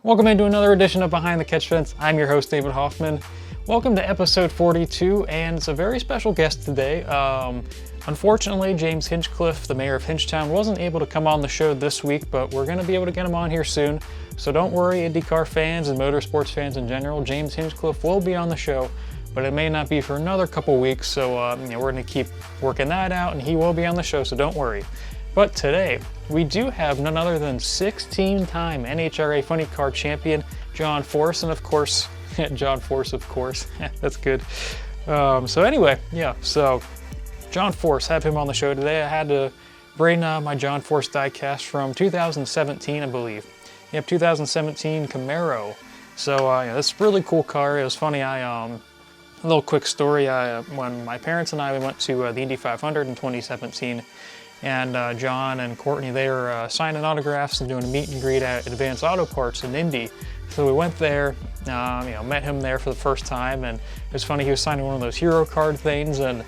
Welcome into another edition of Behind the Catch Fence. I'm your host, David Hoffman. Welcome to episode 42, and it's a very special guest today. Unfortunately, James Hinchcliffe, the mayor of Hinchtown, wasn't able to come on the show this week, but we're going to be able to get him on here soon. So don't worry, IndyCar fans and motorsports fans in general, James Hinchcliffe will be on the show, but it may not be for another couple weeks, so we're going to keep working that out, and he will be on the show, so don't worry. But today, we do have none other than 16-time NHRA Funny Car champion, John Force, and of course, John Force, of course, that's good. So anyway, so John Force, have him on the show today. I had to bring my John Force diecast from 2017, I believe. Yep, 2017 Camaro. So this is a really cool car. It was funny, a little quick story, when my parents and I went to the Indy 500 in 2017, and John and Courtney, they were signing autographs and doing a meet and greet at Advanced Auto Parts in Indy. So we went there, met him there for the first time, and it was funny, he was signing one of those hero card things, and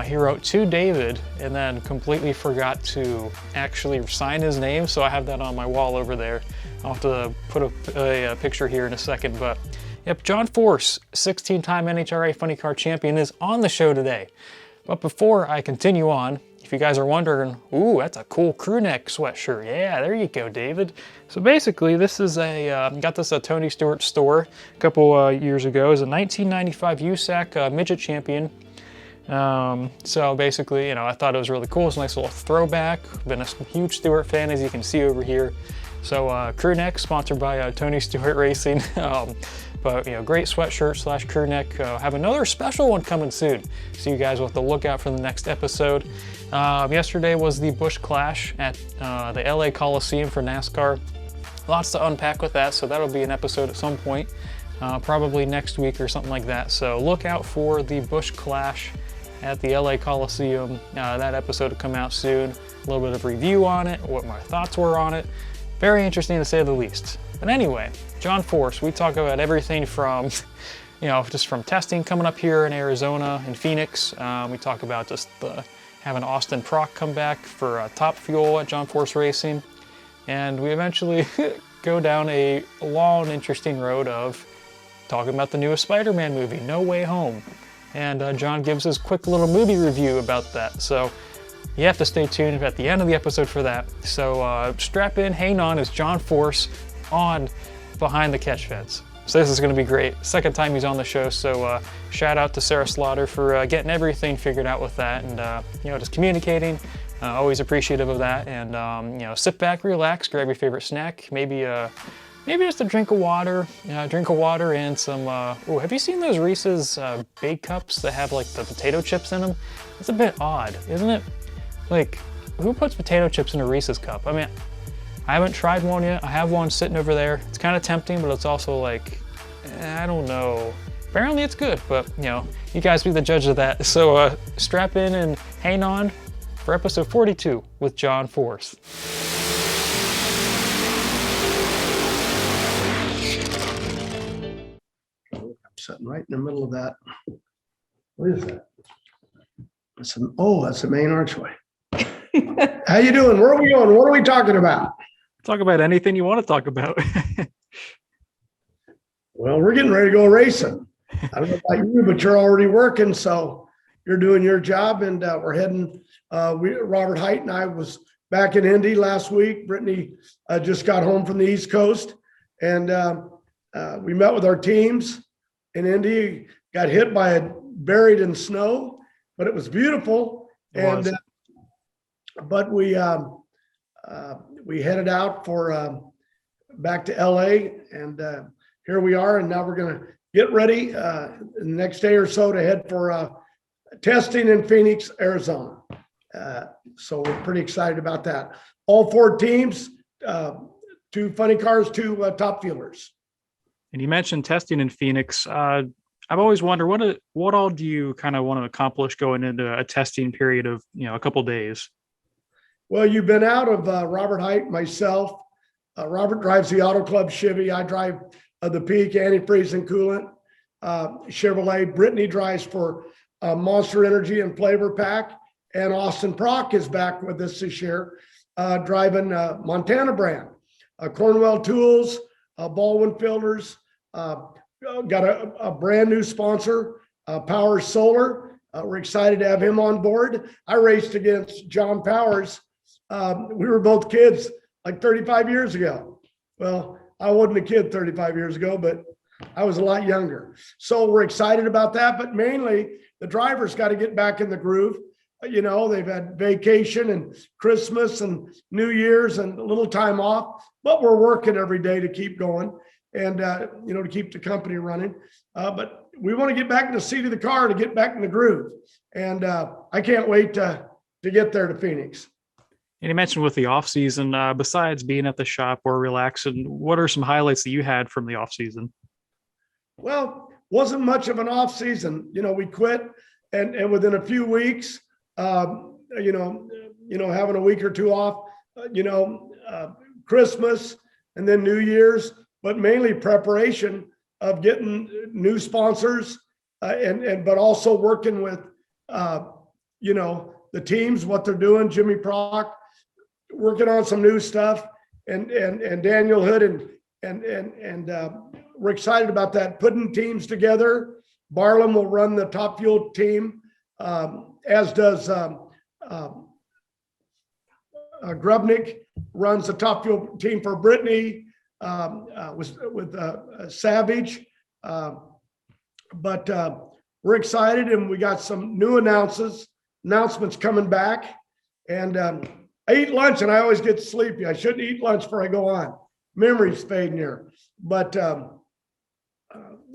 he wrote to David and then completely forgot to actually sign his name, so I have that on my wall over there. I'll have to put a picture here in a second, but yep, John Force, 16-time NHRA Funny Car champion, is on the show today. But before I continue on, if you guys are wondering, ooh, that's a cool crew neck sweatshirt. Yeah, there you go, David. So basically, this is got this at Tony Stewart store a couple years ago. It's a 1995 USAC midget champion. So basically, I thought it was really cool. It's a nice little throwback. Been a huge Stewart fan, as you can see over here. So crew neck, sponsored by Tony Stewart Racing. But great sweatshirt / crew neck. Have another special one coming soon, so you guys will have to look out for the next episode. Yesterday was the Busch Clash at the LA Coliseum for NASCAR. Lots to unpack with that, so that'll be an episode at some point, probably next week or something like that. So look out for the Busch Clash at the LA Coliseum. That episode will come out soon. A little bit of review on it, what my thoughts were on it. Very interesting to say the least. But anyway, John Force, we talk about everything from, just from testing coming up here in Arizona and Phoenix. We talk about just having Austin Proc come back for Top Fuel at John Force Racing. And we eventually go down a long, interesting road of talking about the newest SpiderMan movie, No Way Home. And John gives his quick little movie review about that. So you have to stay tuned at the end of the episode for that. So strap in, hang on, as John Force on Behind the Catch Fence. So this is going to be great. Second time he's on the show, so shout out to Sarah Slaughter for getting everything figured out with that, and just communicating. Always appreciative of that. And sit back, relax, grab your favorite snack, maybe just a drink of water, and some. Oh, have you seen those Reese's Big Cups that have like the potato chips in them? It's a bit odd, isn't it? Like, who puts potato chips in a Reese's cup? I mean, I haven't tried one yet. I have one sitting over there. It's kind of tempting, but it's also like, I don't know. Apparently it's good, but you guys be the judge of that. So strap in and hang on for episode 42 with John Force. I'm sitting right in the middle of that. What is that? That's the main archway. How you doing? Where are we going? What are we talking about? Talk about anything you want to talk about. Well, we're getting ready to go racing. I don't know about you, but you're already working, so you're doing your job, and we're heading. Robert Height and I was back in Indy last week. Brittany just got home from the East Coast, and we met with our teams in Indy. Got hit by buried in snow, but it was beautiful. But we headed out for back to LA, and here we are. And now we're going to get ready in the next day or so to head for testing in Phoenix, Arizona. So we're pretty excited about that. All four teams, 2 funny cars, 2 top fuelers. And you mentioned testing in Phoenix. I've always wondered what all do you kind of want to accomplish going into a testing period of a couple days? Well, you've been out of Robert Height, myself. Robert drives the Auto Club Chevy. I drive the Peak antifreeze and coolant Chevrolet. Brittany drives for Monster Energy and Flavor Pack. And Austin Proc is back with us this year, driving Montana brand. Cornwell Tools, Baldwin Filters, got a brand new sponsor, Power Solar. We're excited to have him on board. I raced against John Powers. We were both kids like 35 years ago. Well, I wasn't a kid 35 years ago, but I was a lot younger. So we're excited about that, but mainly the drivers got to get back in the groove. You know, they've had vacation and Christmas and New Year's and a little time off, but we're working every day to keep going and, you know, to keep the company running. But we want to get back in the seat of the car to get back in the groove. And I can't wait to get there to Phoenix. And you mentioned with the off season, besides being at the shop or relaxing, what are some highlights that you had from the off season? Well, wasn't much of an off season. You know, we quit and within a few weeks, you know, having a week or two off, Christmas and then New Year's, but mainly preparation of getting new sponsors but also working with, you know, the teams, what they're doing, Jimmy Proc, working on some new stuff and Daniel Hood and we're excited about that, putting teams together. Barlam will run the Top Fuel team, as does Grubnick runs the Top Fuel team for Brittany with Savage. But we're excited and we got some new announcements coming back. And I eat lunch and I always get sleepy. I shouldn't eat lunch before I go on. Memory's fading here, but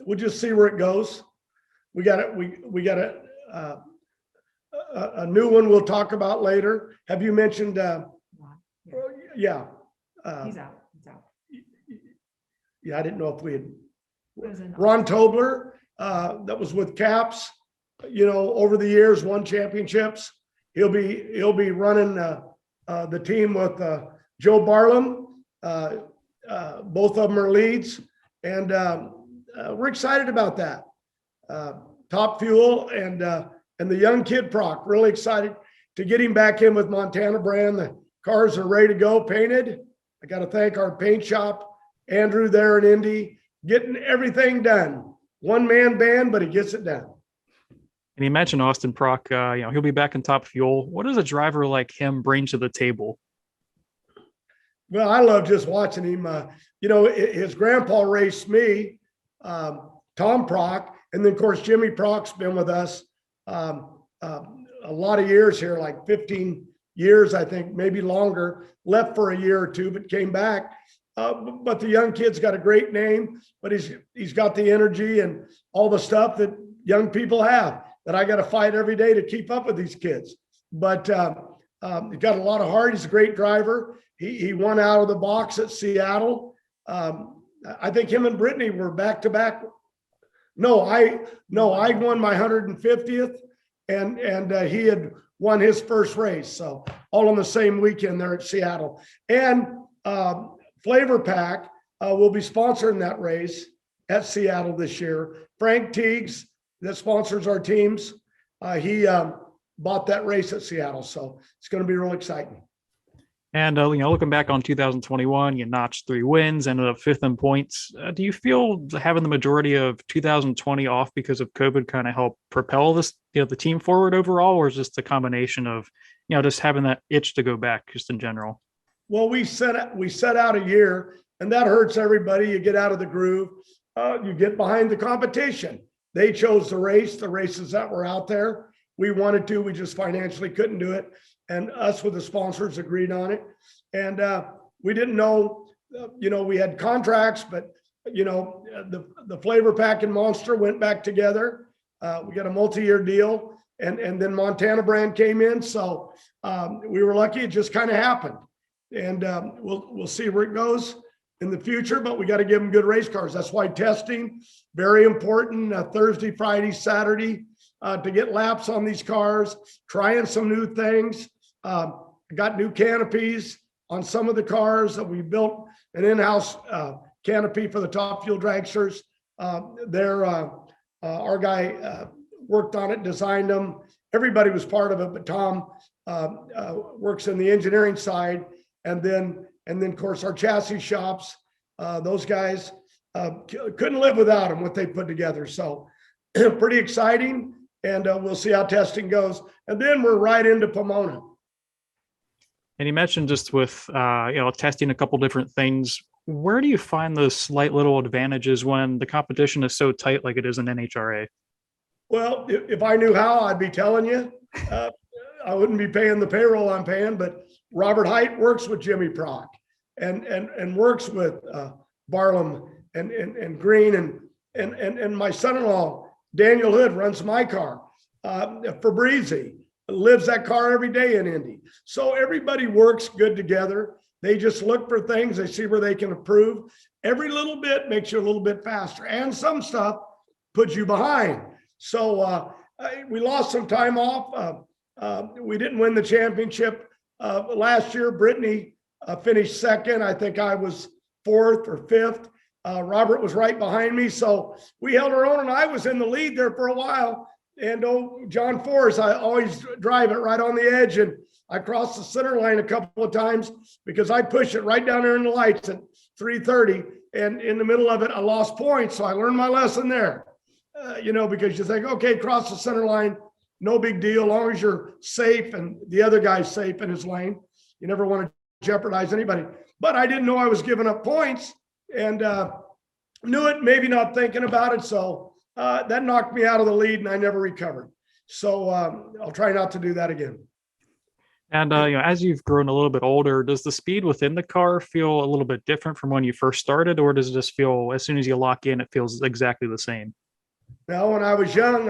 we'll just see where it goes. We got a new one we'll talk about later. Have you mentioned? Yeah. He's out. Yeah, I didn't know if we had. Ron Tobler, that was with Caps. You know, over the years, won championships. He'll be running the team with Joe Barlam. Both of them are leads, and we're excited about that. Top Fuel and the young kid Proc, really excited to get him back in with Montana brand. The cars are ready to go, painted. I got to thank our paint shop, Andrew there in Indy, getting everything done. One-man band, but he gets it done. And you mentioned Austin Proc, you know, he'll be back in Top Fuel. What does a driver like him bring to the table? Well, I love just watching him. You know, his grandpa raced me, Tom Proc, and then of course Jimmy Proc's been with us a lot of years here, like 15 years, I think, maybe longer. Left for a year or two, but came back. But the young kid's got a great name, but he's got the energy and all the stuff that young people have that I got to fight every day to keep up with these kids. But he's got a lot of heart. He's a great driver. He won out of the box at Seattle. I think him and Brittany were back to back. No, I won my 150th, and he had won his first race. So all on the same weekend there at Seattle. And Flavor Pack will be sponsoring that race at Seattle this year. Frank Teagues, that sponsors our teams, he bought that race at Seattle. So it's going to be real exciting. And, you know, looking back on 2021, you notched 3 wins, ended up 5th in points. Do you feel having the majority of 2020 off because of COVID kind of helped propel this, you know, the team forward overall, or is just a combination of, you know, just having that itch to go back just in general? Well, we set out a year, and that hurts everybody. You get out of the groove. You get behind the competition. They chose the races that were out there. We wanted to, we just financially couldn't do it. And us with the sponsors agreed on it. And we didn't know, you know, we had contracts, but, you know, the Flavor Pack and Monster went back together. We got a multi-year deal, and then Montana brand came in. So we were lucky. It just kind of happened. And we'll see where it goes in the future, but we got to give them good race cars. That's why testing, very important, Thursday, Friday, Saturday, to get laps on these cars, trying some new things. Got new canopies on some of the cars that we built, an in-house canopy for the Top Fuel dragsters. Our guy worked on it, designed them. Everybody was part of it, but Tom works in the engineering side. And then of course our chassis shops Those guys couldn't live without them, what they put together. So pretty exciting, and we'll see how testing goes. And then we're right into Pomona. And you mentioned just with testing a couple different things. Where do you find those slight little advantages when the competition is so tight like it is in NHRA? Well, if I knew how, I'd be telling you. I wouldn't be paying the payroll I'm paying, but Robert Height works with Jimmy Proc and works with Barlam and Green and my son-in-law, Daniel Hood, runs my car. Fabrizi lives that car every day in Indy. So everybody works good together. They just look for things. They see where they can improve. Every little bit makes you a little bit faster, and some stuff puts you behind. So we lost some time off. We didn't win the championship last year. Brittany finished second. I think I was fourth or fifth. Robert was right behind me. So we held our own, and I was in the lead there for a while. And John Forrest, I always drive it right on the edge, and I crossed the center line a couple of times because I push it right down there in the lights at 3:30, and in the middle of it, I lost points. So I learned my lesson there, because you think, okay, cross the center line, no big deal, as long as you're safe and the other guy's safe in his lane. You never want to jeopardize anybody. But I didn't know I was giving up points, and knew it, maybe not thinking about it. So that knocked me out of the lead, and I never recovered. So I'll try not to do that again. And as you've grown a little bit older, does the speed within the car feel a little bit different from when you first started, or does it just feel, as soon as you lock in, it feels exactly the same? Now, when I was young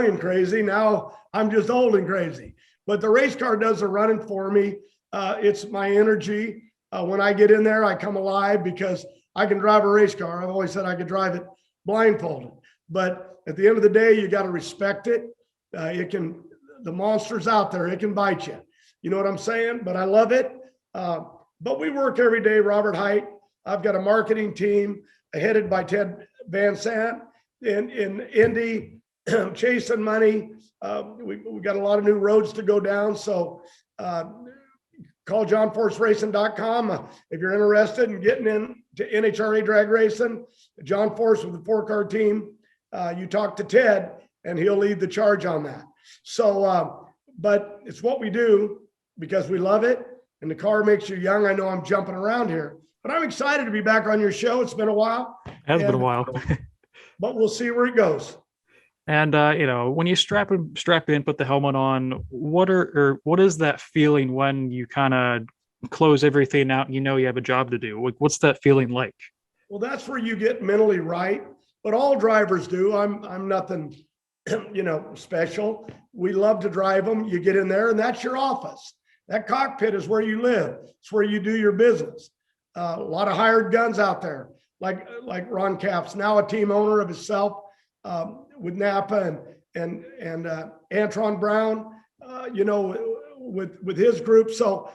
and crazy. Now I'm just old and crazy. But the race car does the running for me. It's my energy. When I get in there, I come alive because I can drive a race car. I've always said I could drive it blindfolded. But at the end of the day, you got to respect it. The monster's out there. It can bite you. You know what I'm saying? But I love it. But we work every day, Robert Height. I've got a marketing team headed by Ted Van Sant in Indy, chasing money. We got a lot of new roads to go down. So call johnforceRacing.com if you're interested in getting into NHRA drag racing. John Force with the 4-car team. You talk to Ted, and he'll lead the charge on that. So, but it's what we do because we love it, and the car makes you young. I know I'm jumping around here, but I'm excited to be back on your show. It's been a while. It has been a while. But we'll see where it goes. And when you strap in, put the helmet on, what is that feeling when you kind of close everything out and you have a job to do? What's that feeling like? Well, that's where you get mentally right. But all drivers do. I'm nothing, special. We love to drive them. You get in there, and that's your office. That cockpit is where you live. It's where you do your business. A lot of hired guns out there, like Ron Capps, now a team owner of himself. With Napa and Antron Brown, with his group. So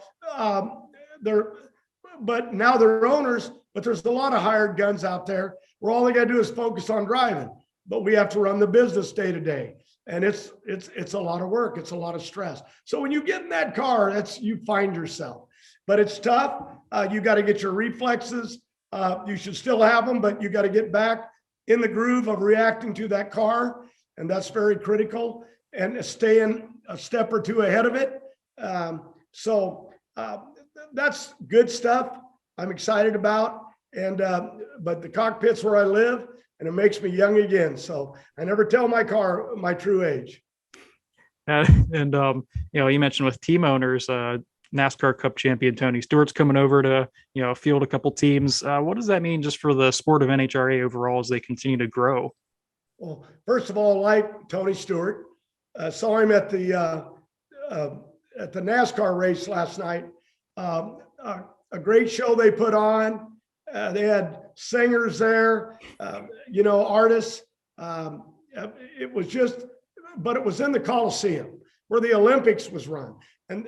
but now they're owners, but there's a lot of hired guns out there where all they got to do is focus on driving, but we have to run the business day to day. And it's a lot of work. It's a lot of stress. So when you get in that car, you find yourself, but it's tough. You got to get your reflexes. You should still have them, but you got to get back in the groove of reacting to that car. And that's very critical, and staying a step or two ahead of it. So that's good stuff I'm excited about. And, but the cockpit's where I live, and it makes me young again. So I never tell my car my true age. You mentioned with team owners, NASCAR Cup champion Tony Stewart's coming over to field a couple teams. What does that mean just for the sport of NHRA overall as they continue to grow? Well, first of all, like Tony Stewart, saw him at the NASCAR race last night. A great show they put on. They had singers there, artists. It was just, but it was in the Coliseum where the Olympics was run. And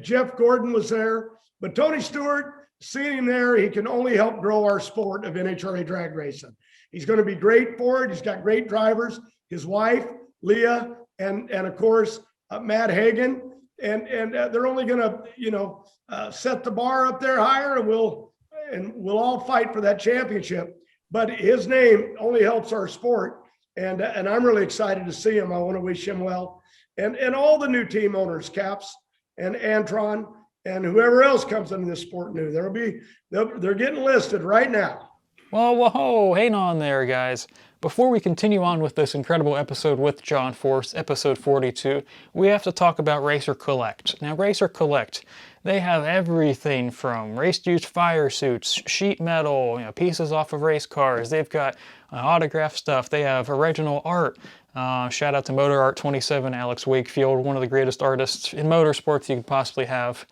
Jeff Gordon was there, but Tony Stewart, seeing him there, he can only help grow our sport of NHRA drag racing. He's going to be great for it. He's got great drivers, his wife, Leah, and of course, Matt Hagan. And they're only going to, set the bar up there higher, and we'll all fight for that championship. But his name only helps our sport, and I'm really excited to see him. I want to wish him well, and all the new team owners, Caps and Antron, and whoever else comes into this sport new. They're getting listed right now. Whoa, hang on there, guys. Before we continue on with this incredible episode with John Force, episode 42, we have to talk about Racer Collect. Now, Racer Collect, they have everything from race-used fire suits, sheet metal, pieces off of race cars. They've got autograph stuff. They have original art. Shout out to Motor Art 27, Alex Wakefield, one of the greatest artists in motorsports you could possibly have.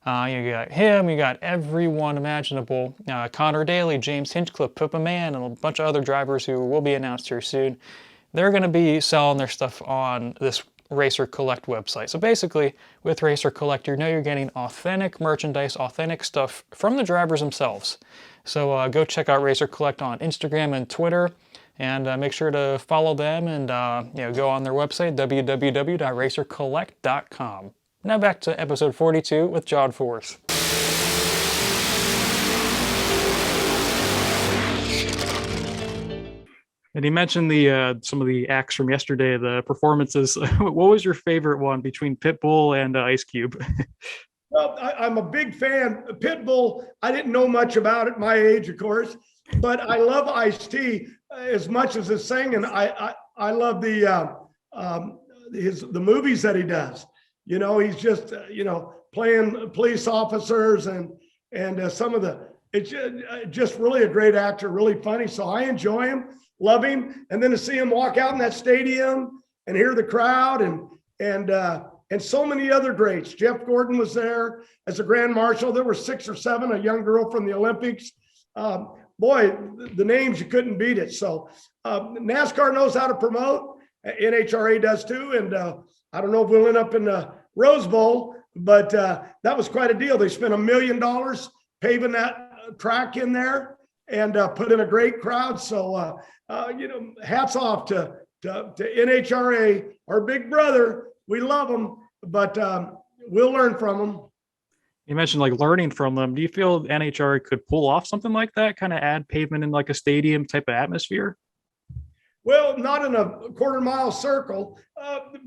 You got him, you got everyone imaginable. Connor Daly, James Hinchcliffe, Pippa Mann, and a bunch of other drivers who will be announced here soon. They're going to be selling their stuff on this Racer Collect website. So basically, with Racer Collect, you're getting authentic merchandise, authentic stuff from the drivers themselves. So go check out Racer Collect on Instagram and Twitter, and make sure to follow them and go on their website, www.racercollect.com. Now back to episode 42 with John Force. And he mentioned some of the acts from yesterday, the performances. What was your favorite one between Pitbull and Ice Cube? Well, I'm a big fan. Pitbull, I didn't know much about at my age, of course, but I love Ice-T as much as his singing. I love the movies that he does. He's just, playing police officers and some of it's just really a great actor, really funny. So I enjoy him, love him. And then to see him walk out in that stadium and hear the crowd and so many other greats. Jeff Gordon was there as a grand marshal. There were 6 or 7, a young girl from the Olympics. Boy, the names, you couldn't beat it. So NASCAR knows how to promote. NHRA does too. And I don't know if we'll end up in the Rose Bowl, but that was quite a deal. They spent $1 million paving that track in there and put in a great crowd. So, hats off to NHRA, our big brother. We love them, but we'll learn from them. You mentioned learning from them. Do you feel NHRA could pull off something like that, kind of add pavement in a stadium type of atmosphere? Well, not in a quarter-mile circle,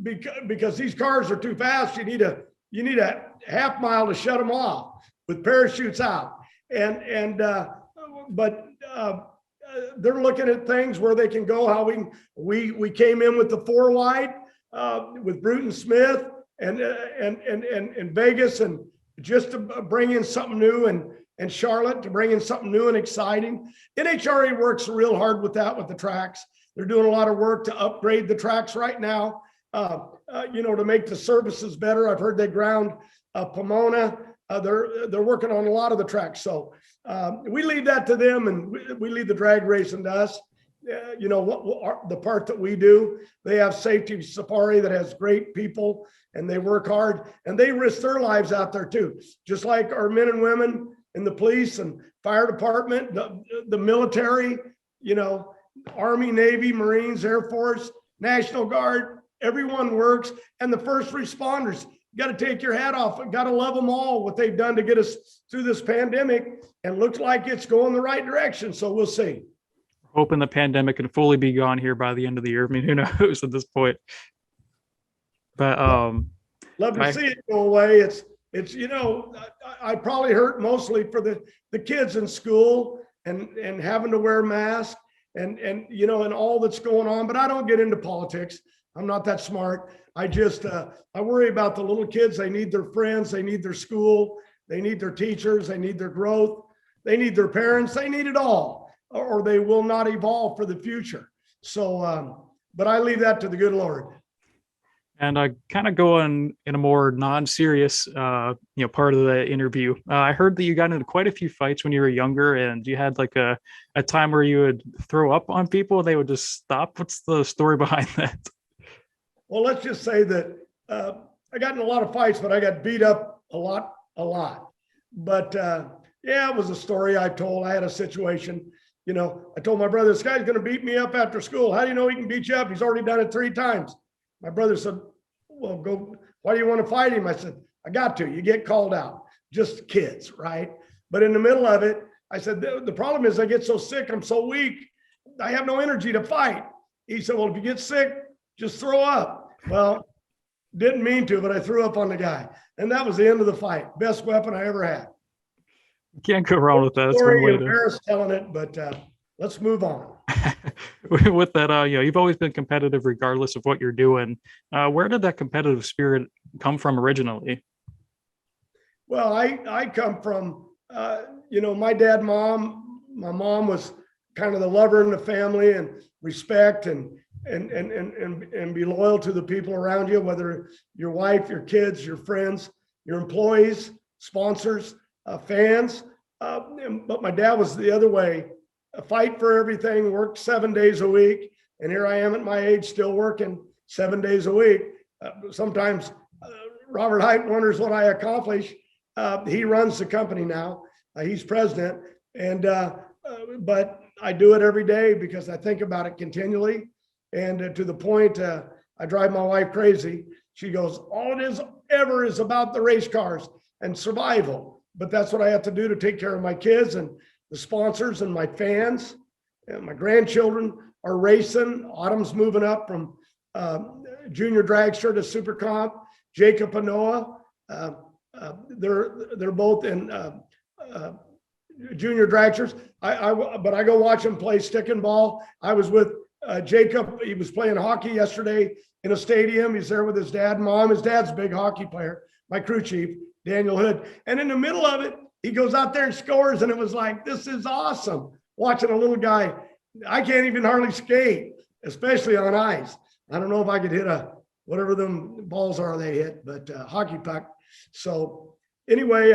because these cars are too fast. You need a half mile to shut them off with parachutes out. But they're looking at things where they can go. How we came in with the 4 wide with Bruton Smith and Vegas, and just to bring in something new, and Charlotte to bring in something new and exciting. NHRA works real hard with that, with the tracks. They're doing a lot of work to upgrade the tracks right now, to make the services better. I've heard they ground Pomona. They're working on a lot of the tracks. So we leave that to them, and we leave the drag racing to us. The part that we do. They have Safety Safari that has great people, and they work hard, and they risk their lives out there too. Just like our men and women in the police and fire department, the military, Army, Navy, Marines, Air Force, National Guard, everyone works. And the first responders, you got to take your hat off. Got to love them all, what they've done to get us through this pandemic, and looks like it's going the right direction. So we'll see. Hoping the pandemic can fully be gone here by the end of the year. I mean, who knows at this point? But love to see it go away. It's I probably hurt mostly for the kids in school and having to wear masks and all that's going on. But I don't get into politics. I'm not that smart. I just I worry about the little kids. They need their friends. They need their school. They need their teachers. They need their growth. They need their parents. They need it all, or they will not evolve for the future. So, but I leave that to the good Lord. And kind of going in a more non-serious, part of the interview. I heard that you got into quite a few fights when you were younger, and you had a time where you would throw up on people and they would just stop. What's the story behind that? Well, let's just say that I got in a lot of fights, but I got beat up a lot. But it was a story I told. I had a situation. I told my brother, this guy's going to beat me up after school. How do you know he can beat you up? He's already done it 3 times. My brother said, well, go. Why do you want to fight him? I said, I got to. You get called out. Just kids, right? But in the middle of it, I said, the problem is I get so sick. I'm so weak. I have no energy to fight. He said, well, if you get sick, just throw up. Well, didn't mean to, but I threw up on the guy. And that was the end of the fight. Best weapon I ever had. Can't go wrong with that. That's Story, one way to. embarrassed telling it, but let's move on. With that, you've always been competitive regardless of what you're doing. Where did that competitive spirit come from originally? Well, I come from, my dad, mom. My mom was kind of the lover in the family, and respect and be loyal to the people around you, whether your wife, your kids, your friends, your employees, sponsors, fans. But my dad was the other way. A fight for everything, worked 7 days a week. And here I am at my age, still working 7 days a week. Sometimes Robert Height wonders what I accomplish. He runs the company now. He's president. But I do it every day because I think about it continually. And to the point, I drive my wife crazy. She goes, all it is ever is about the race cars and survival. But that's what I have to do to take care of my kids and the sponsors and my fans. And my grandchildren are racing. Autumn's moving up from junior dragster to super comp. Jacob and Noah, they're both in junior dragsters. But I go watch them play stick and ball. I was with Jacob. He was playing hockey yesterday in a stadium. He's there with his dad and mom. His dad's a big hockey player, my crew chief, Daniel Hood. And in the middle of it, he goes out there and scores. And it was like, this is awesome. Watching a little guy, I can't even hardly skate, especially on ice. I don't know if I could hit whatever them balls are they hit, but hockey puck. So anyway,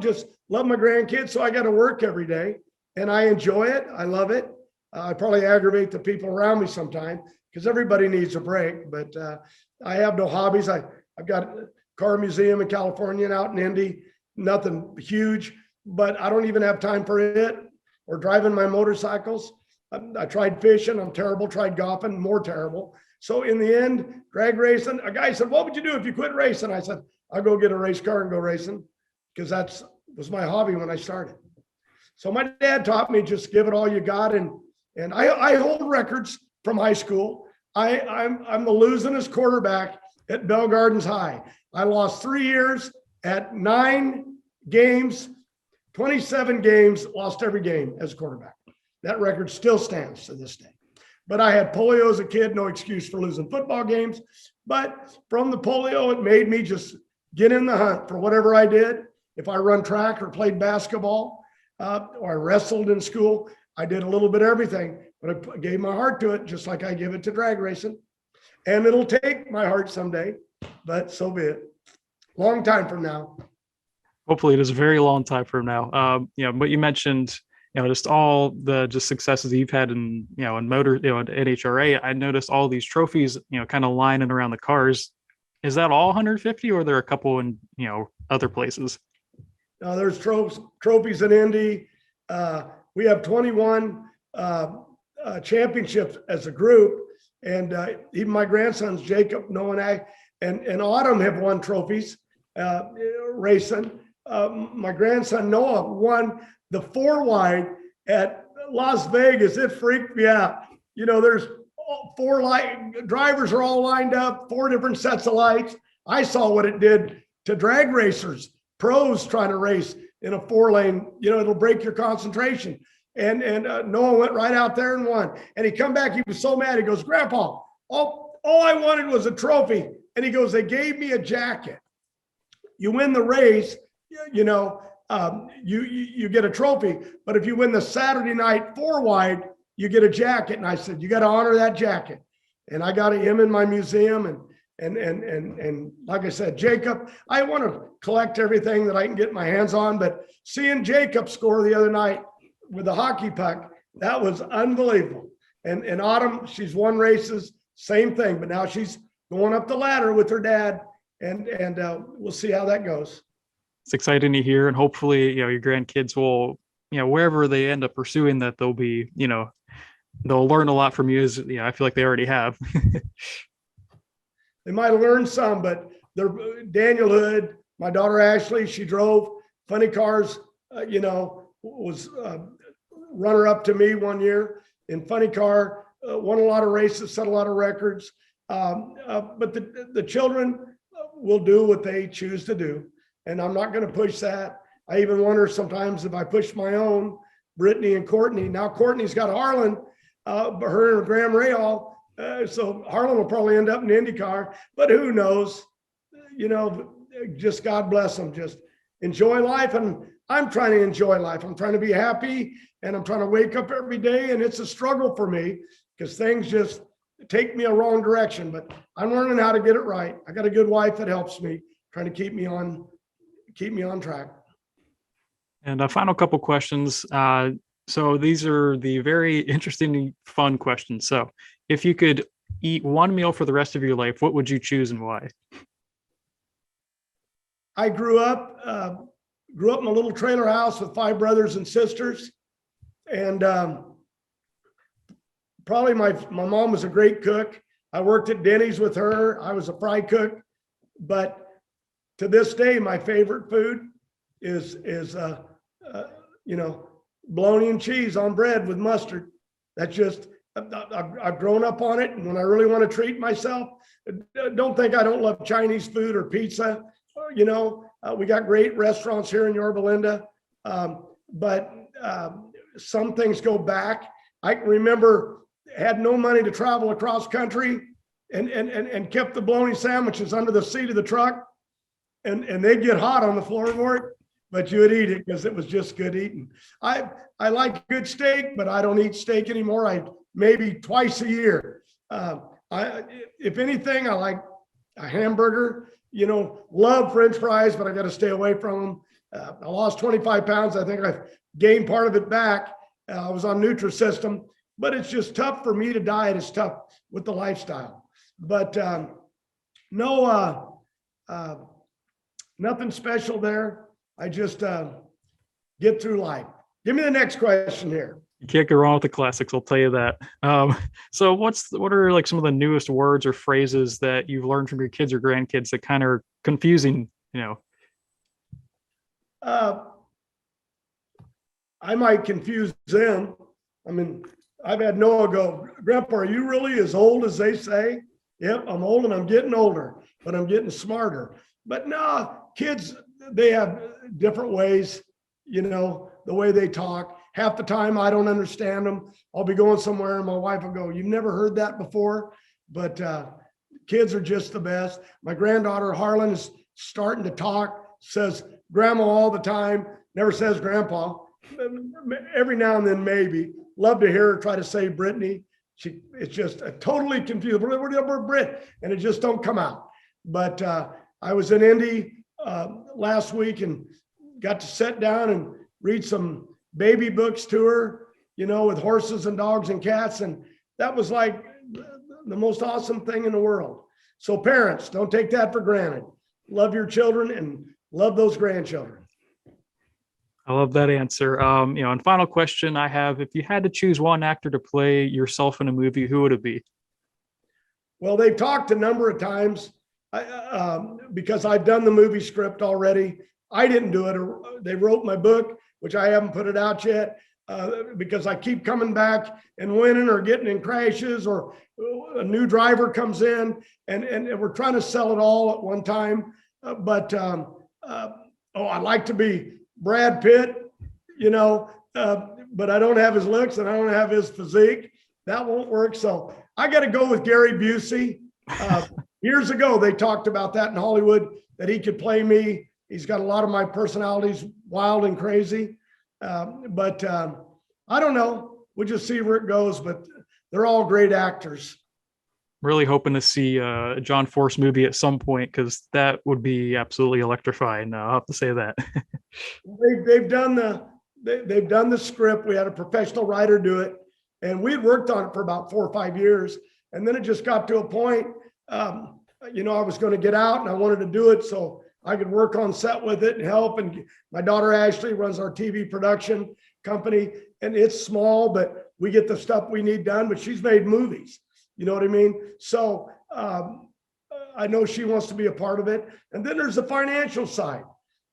just love my grandkids. So I got to work every day and I enjoy it. I love it. I probably aggravate the people around me sometimes because everybody needs a break, but I have no hobbies. I've got a car museum in California and out in Indy, nothing huge, but I don't even have time for it or driving my motorcycles. I tried fishing. I'm terrible. Tried golfing, more terrible. So in the end, drag racing, a guy said, what would you do if you quit racing? I said, I'll go get a race car and go racing because was my hobby when I started. So my dad taught me just give it all you got. And I hold records from high school. I'm the losingest quarterback at Bell Gardens High. I lost 3 years at 9 games, 27 games, lost every game as a quarterback. That record still stands to this day. But I had polio as a kid, no excuse for losing football games. But from the polio, it made me just get in the hunt for whatever I did. If I run track or played basketball or I wrestled in school, I did a little bit of everything, but I gave my heart to it, just like I give it to drag racing. And it'll take my heart someday, but so be it. Long time from now. Hopefully it is a very long time from now. But you mentioned, just all the successes you've had in motor, at NHRA. I noticed all these trophies, kind of lining around the cars. Is that all 150 or are there a couple in, other places? No, there's trophies in Indy. We have 21 championships as a group. And even my grandsons, Jacob, Noah, and Autumn have won trophies racing. My grandson, Noah, won the 4-wide at Las Vegas. It freaked me out. There's 4 drivers are all lined up, 4 different sets of lights. I saw what it did to drag racers, pros trying to race in a 4-lane, it'll break your concentration. And Noah went right out there and won. And he come back, he was so mad. He goes, Grandpa, all I wanted was a trophy. And he goes, they gave me a jacket. You win the race, you get a trophy. But if you win the Saturday night 4-wide, you get a jacket. And I said, you got to honor that jacket. And I got him in my museum. And like I said, Jacob, I want to collect everything that I can get my hands on. But seeing Jacob score the other night with the hockey puck, that was unbelievable. And Autumn, she's won races, same thing. But now she's going up the ladder with her dad. And we'll see how that goes. It's exciting to hear. And hopefully, your grandkids will, wherever they end up pursuing that, they'll be, they'll learn a lot from you. As I feel like they already have. They might have learned some, but Daniel Hood, my daughter Ashley, she drove funny cars, was runner up to me one year in funny car, won a lot of races, set a lot of records. But the children will do what they choose to do. And I'm not going to push that. I even wonder sometimes if I push my own, Brittany and Courtney. Now Courtney's got Harlan, but her and Graham Rahal. So Harlan will probably end up in the IndyCar, but who knows? You know, just God bless them. Just enjoy life. And I'm trying to enjoy life. I'm trying to be happy, and I'm trying to wake up every day. And it's a struggle for me because things just take me a wrong direction, but I'm learning how to get it right. I got a good wife that helps me, trying to keep me on track. And a final couple questions. So these are the very interesting, fun questions. So if you could eat one meal for the rest of your life, what would you choose and why? I grew up in a little trailer house with 5 brothers and sisters. And probably my mom was a great cook. I worked at Denny's with her. I was a fry cook. But to this day, my favorite food is bologna and cheese on bread with mustard. That's just, I've grown up on it. And when I really want to treat myself, don't think I don't love Chinese food or pizza. We got great restaurants here in Yorba Linda. But some things go back. I can remember had no money to travel across country and kept the bologna sandwiches under the seat of the truck. And they'd get hot on the floorboard, but you would eat it because it was just good eating. I like good steak, but I don't eat steak anymore. Maybe twice a year. If anything, I like a hamburger, love French fries, but I got to stay away from them. I lost 25 pounds. I think I've gained part of it back. I was on Nutrisystem, but it's just tough for me to diet. It's tough with the lifestyle, but nothing special there. I just get through life. Give me the next question here. You can't go wrong with the classics, I'll tell you that. So what are like some of the newest words or phrases that you've learned from your kids or grandkids that kind of are confusing, I might confuse them. I mean, I've had Noah go, Grandpa, are you really as old as they say? Yep, I'm old and I'm getting older, but I'm getting smarter. But no, kids, they have different ways, the way they talk. Half the time I don't understand them. I'll be going somewhere and my wife will go, you've never heard that before? But kids are just the best. My granddaughter Harlan is starting to talk, says grandma all the time, never says grandpa. Every now and then, maybe. Love to hear her try to say Brittany. It's just totally confused. Brit, and it just don't come out. But I was in Indy last week and got to sit down and read some baby books to her, with horses and dogs and cats. And that was like the most awesome thing in the world. So parents, don't take that for granted. Love your children and love those grandchildren. I love that answer. And final question I have, if you had to choose one actor to play yourself in a movie, who would it be? Well, they've talked a number of times because I've done the movie script already. I didn't do it. They wrote my book, which I haven't put it out yet because I keep coming back and winning or getting in crashes or a new driver comes in and we're trying to sell it all at one time. But I'd like to be Brad Pitt, but I don't have his looks and I don't have his physique. That won't work. So I got to go with Gary Busey. Years ago, they talked about that in Hollywood, that he could play me. He's got a lot of my personalities, wild and crazy. But I don't know. We'll just see where it goes. But they're all great actors. Really hoping to see a John Force movie at some point because that would be absolutely electrifying. I'll have to say that. They've done the script. We had a professional writer do it, and we had worked on it for about 4 or 5 years, and then it just got to a point. I was going to get out, and I wanted to do it so I could work on set with it and help. And my daughter Ashley runs our TV production company, and it's small, but we get the stuff we need done. But she's made movies. You know what I mean? So I know she wants to be a part of it. And then there's the financial side.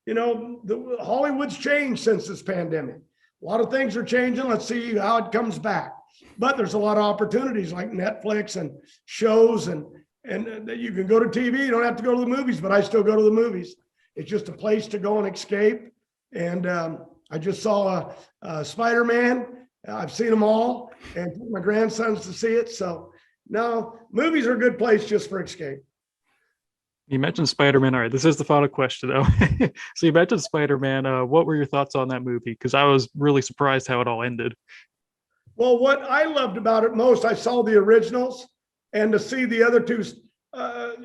Hollywood's changed since this pandemic. a lot of things are changing. Let's see how it comes back. But there's a lot of opportunities like Netflix and shows and that you can go to TV. You don't have to go to the movies, but I still go to the movies. It's just a place to go and escape. And I just saw SpiderMan. I've seen them all and took my grandsons to see it. So no, movies are a good place just for escape. You mentioned Spider-Man. All right, this is the final question, though. So you mentioned Spider-Man. What were your thoughts on that movie? Because I was really surprised how it all ended. Well, what I loved about it most, I saw the originals, and to see the other two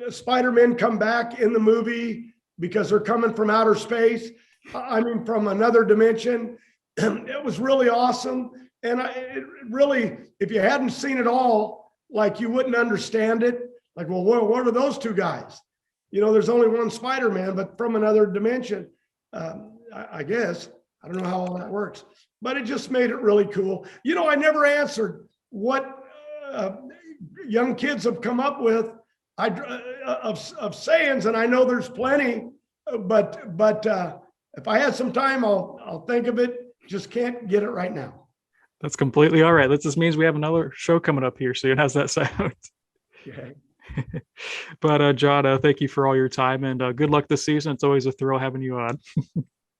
Spider-Men come back in the movie because they're coming from outer space. I mean, from another dimension. It was really awesome. And it really, if you hadn't seen it all, like you wouldn't understand it. Like, well, what are those two guys? You know, there's only one Spider-Man, but from another dimension, I guess. I don't know how all that works, but it just made it really cool. You know, I never answered what young kids have come up with of sayings, and I know there's plenty, but if I had some time, I'll think of it. Just can't get it right now. That's completely all right. That just means we have another show coming up here soon. How's that sound? Okay. But John, thank you for all your time, and good luck this season. It's always a thrill having you on.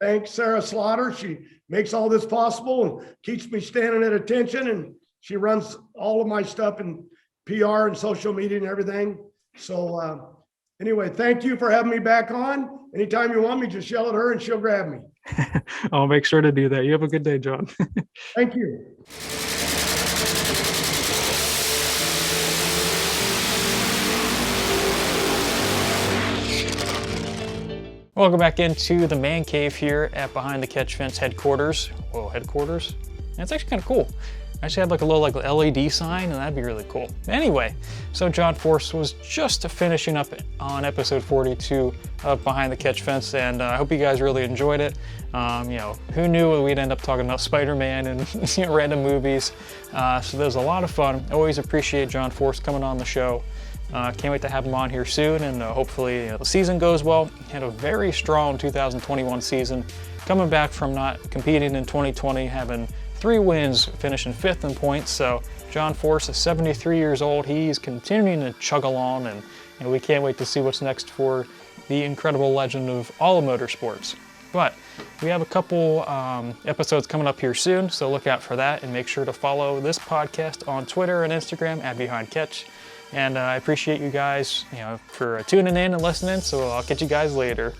Thanks, Sarah Slaughter. She makes all this possible and keeps me standing at attention, and she runs all of my stuff in PR and social media and everything. So anyway, thank you for having me back on. Anytime you want me, just yell at her and she'll grab me. I'll make sure to do that. You have a good day, John. Thank you. Welcome back into the man cave here at Behind the Catch Fence headquarters. Whoa, headquarters? That's actually kind of cool. I actually had like a little LED sign, and that'd be really cool. Anyway, so John Force was just finishing up on episode 42 of Behind the Catch Fence, and I hope you guys really enjoyed it. You know, who knew we'd end up talking about Spider-Man and random movies. So that was a lot of fun. I always appreciate John Force coming on the show. Can't wait to have him on here soon, and hopefully the season goes well. He had a very strong 2021 season, coming back from not competing in 2020, having 3 wins, finishing 5th in points. So John Force is 73 years old. He's continuing to chug along, and we can't wait to see what's next for the incredible legend of all of motorsports. But we have a couple episodes coming up here soon, so look out for that, and make sure to follow this podcast on Twitter and Instagram at Behind Catch. And I appreciate you guys, for tuning in and listening. So I'll catch you guys later.